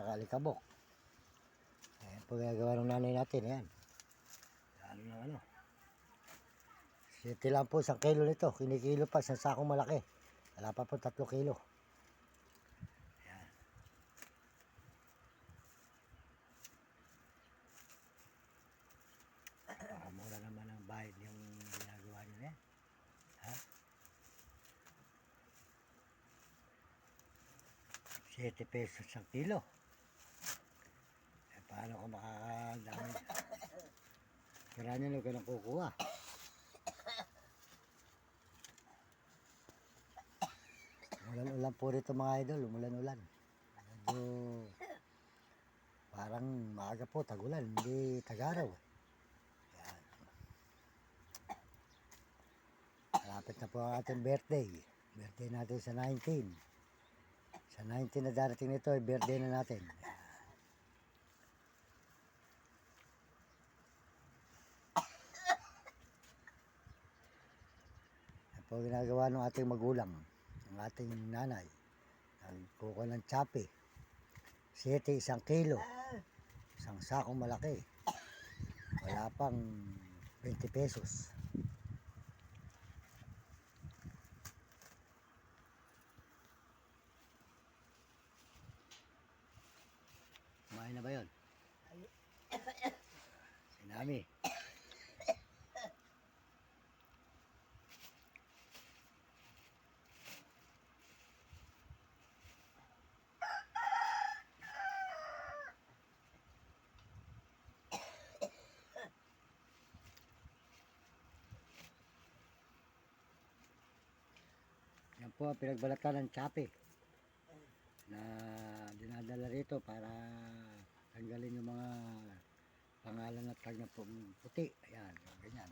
nakakalikabok. Ayan po ginagawa ng nanay natin. Ayan. Ano na ano. 7 lang po 1 kilo nito. Kinikilo pa sa sakong malaki. Wala pa po 3 kilo. Ayan. Mura naman ang bayad yung ginagawa nyo na yan. Ha? 7 pesos 1 kilo. Eh, paano ko makakadami? Kaya nyo ka nang kukuha. Ulan-ulan po rito mga idol. Umulan-ulan. Medyo parang maaga po tagulan. Hindi tagaraw. Ayan. Malapit na po ang ating birthday. Birthday natin sa 19. Sa 19 na darating nito ay birthday na natin. Yan po ginagawa ng ating magulang, ng ating nanay. Nagkukuha ng tsapi. 7 1 kilo. Isang sakong malaki. Wala pang 20 pesos. Kumain na ba yun? Sinami. Yan po ang pinagbalatan ng tsapi na dinadala rito para tanggalin yung mga pangalan at tag na puti. Ayan, ganyan.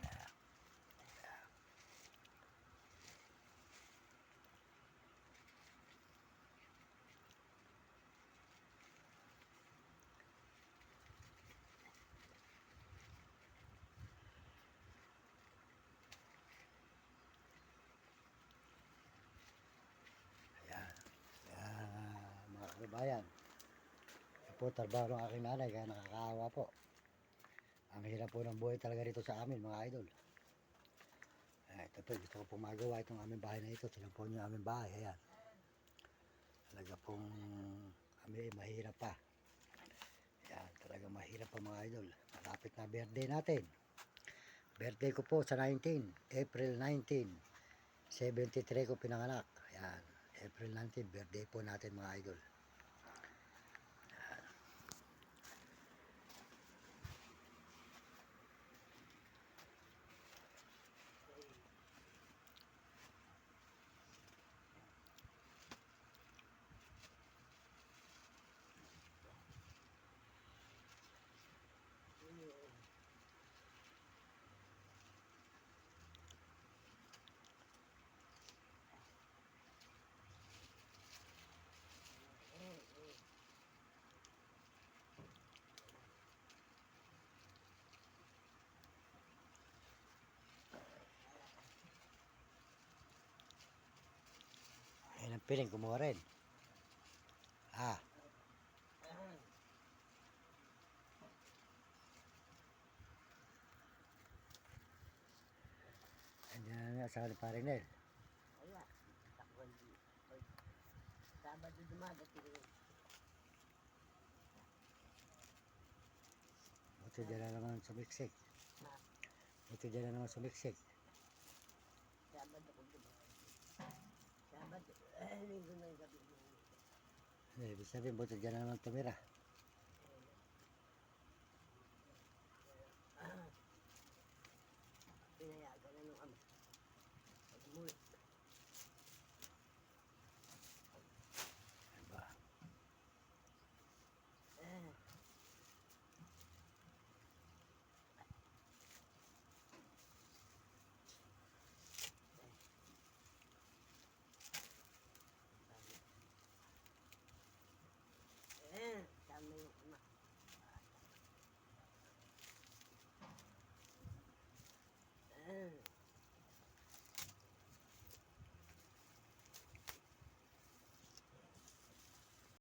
Mga kababayan, ito po trabaho ng aking nanay kaya nakakaawa po. Ang hirap po ng buhay talaga rito sa amin mga idol. Ito po, gusto ko pong magawa itong aming bahay na ito. Tignan po nyo yung aming bahay. Ayan. Talaga pong kami mahirap pa. Ayan, talaga mahirap pa mga idol. Malapit na birthday natin. Birthday ko po sa 19, April 19. 73 ko pinanganak. Ayan, April 19, birthday po natin mga idol. Ayun ang piling, kumuha rin. Andiyan na sa paring Nel. Wala. Takwan di. Sabado dumadating. Buti dyan na naman sumiksik. Buti dyan na naman sumiksik. Sabado ko dumadating. Sabado. Linggo na yung gabi. Ibig sabihin, buti dyan na naman tumira.